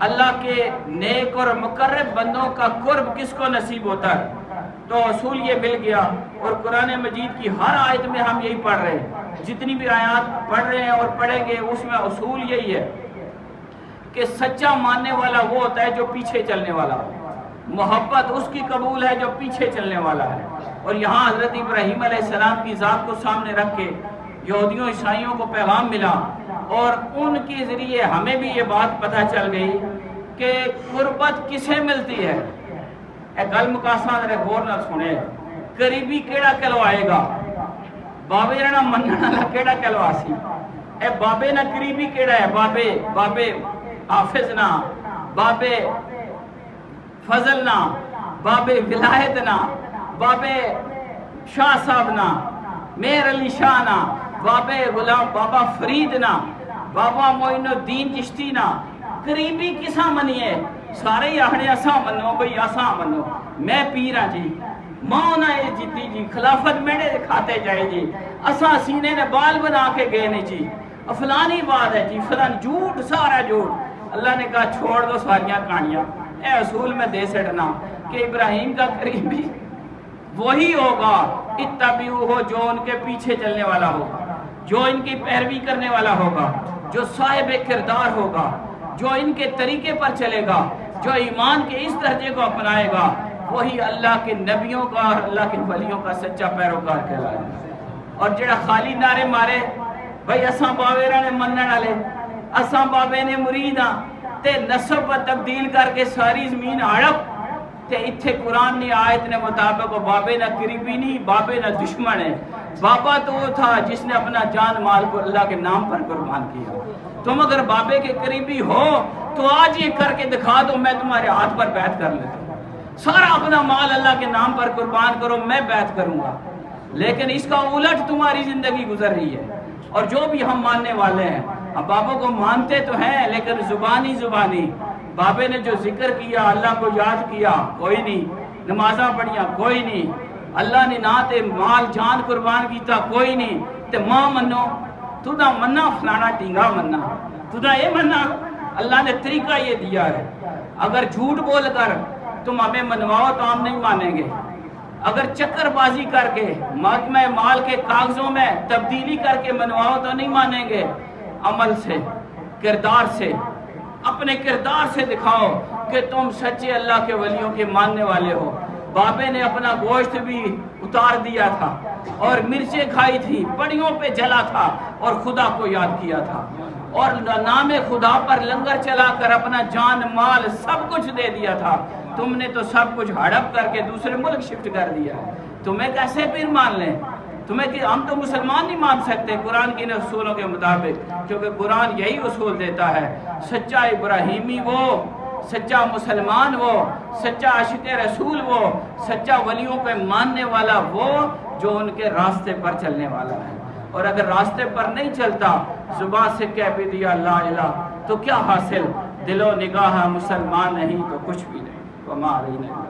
اللہ کے نیک اور مقرب بندوں کا قرب کس کو نصیب ہوتا ہے؟ تو اصول یہ مل گیا، اور قرآن مجید کی ہر آیت میں ہم یہی پڑھ رہے ہیں، جتنی بھی آیات پڑھ رہے ہیں اور پڑھیں گے اس میں اصول یہی ہے کہ سچا ماننے والا وہ ہوتا ہے جو پیچھے چلنے والا، محبت اس کی قبول ہے جو پیچھے چلنے والا ہے۔ اور یہاں حضرت ابراہیم علیہ السلام کی ذات کو سامنے رکھ کے یہودیوں عیسائیوں کو پیغام ملا، اور ان کے ذریعے ہمیں بھی یہ بات پتہ چل گئی کہ قربت کسے ملتی ہے۔ اے گل مکاساں ذرا غور نال سنے، قریبی کیڑا کہلوائے گا؟ بابے رہنا منن والا کیڑا کہلواسی؟ اے بابے نہ قریبی کیڑا ہے؟ بابے حافظ نہ، بابے فضل نہ، بابے ولایت نہ، بابے شاہ صاحب نہ، میر علی شاہ نہ، بابے غلام بابا فرید نہ، بابا معین الدین چشتی نہ۔ قریبی کسا منیے؟ سارے ہی آخنے اساں منو بھئی اساں منو، میں پیر ہاں جی، ماں نہ جیتی جی، خلافت میرے کھاتے جائے جی، اساں سینے نے بال بنا کے گئے نہیں جی، فلانی بات ہے جی، فلان جھوٹ، سارا جھوٹ۔ اللہ نے کہا چھوڑ دو ساریاں کہانیاں، اے اصول میں دے سٹنا کہ ابراہیم کا قریبی وہی ہوگا، اتبعوہ ہو جو ان کے پیچھے چلنے والا ہوگا، جو ان کی پیروی کرنے والا ہوگا، جو صاحب کردار ہوگا، جو ان کے طریقے پر چلے گا، جو ایمان کے اس درجے کو اپنائے گا، وہی اللہ کے نبیوں کا اور اللہ کے ولیوں کا سچا پیروکار کہلائے گا۔ اور جڑا خالی نعرے مارے بھئی اساں بابے نے منن والے، اساں بابے نے مرید ہاں، تے نسب و تبدیل کر کے ساری زمین ہڑپ، تے اتھے قرآن نے آیت نے مطابق بابے نہ قریبی نہیں، بابے نہ دشمن ہے۔ بابا تو وہ تھا جس نے اپنا جان مال کو اللہ کے نام پر قربان کیا۔ تم اگر بابے کے قریبی ہو تو آج یہ کر کے دکھا دو، میں تمہارے ہاتھ پر بیعت کر لیتا ہوں، سارا اپنا مال اللہ کے نام پر قربان کرو، میں بیعت کروں گا۔ لیکن اس کا الٹ تمہاری زندگی گزر رہی ہے۔ اور جو بھی ہم ماننے والے ہیں، اب بابا کو مانتے تو ہیں لیکن زبانی بابے نے جو ذکر کیا، اللہ کو یاد کیا، کوئی نہیں، نمازاں پڑھیاں، کوئی نہیں، اللہ نے نہ تے مال جان قربان کیتا، کوئی نہیں، تے ماں منو، تو دا مننا فلانا ٹینگا مننا، تو دا یہ مننا۔ اللہ نے طریقہ یہ دیا ہے، اگر جھوٹ بول کر تم ہمیں منواؤ تو ہم نہیں مانیں گے، اگر چکر بازی کر کے محکمہ مال کے کاغذوں میں تبدیلی کر کے منواؤ تو نہیں مانیں گے۔ عمل سے، کردار سے، اپنے کردار سے دکھاؤ کہ تم سچے اللہ کے ولیوں کے ماننے والے ہو۔ بابے نے اپنا گوشت بھی اتار دیا تھا اور مرچیں کھائی تھی، پڑیوں پہ جلا تھا اور خدا کو یاد کیا تھا، اور نام خدا پر لنگر چلا کر اپنا جان مال سب کچھ دے دیا تھا۔ تم نے تو سب کچھ ہڑپ کر کے دوسرے ملک شفٹ کر دیا۔ تمہیں کیسے پھر مان لیں؟ تمہیں کہ ہم تو مسلمان نہیں مان سکتے قرآن کے اصولوں کے مطابق، کیونکہ قرآن یہی اصول دیتا ہے، سچا ابراہیمی وہ، سچا مسلمان وہ، سچا عاشق رسول وہ، سچا ولیوں پہ ماننے والا وہ جو ان کے راستے پر چلنے والا ہے۔ اور اگر راستے پر نہیں چلتا، زبان سے کہہ بھی دیا لا الہ، تو کیا حاصل؟ دل و نگاہ مسلمان نہیں تو کچھ بھی نہیں۔ وما علینا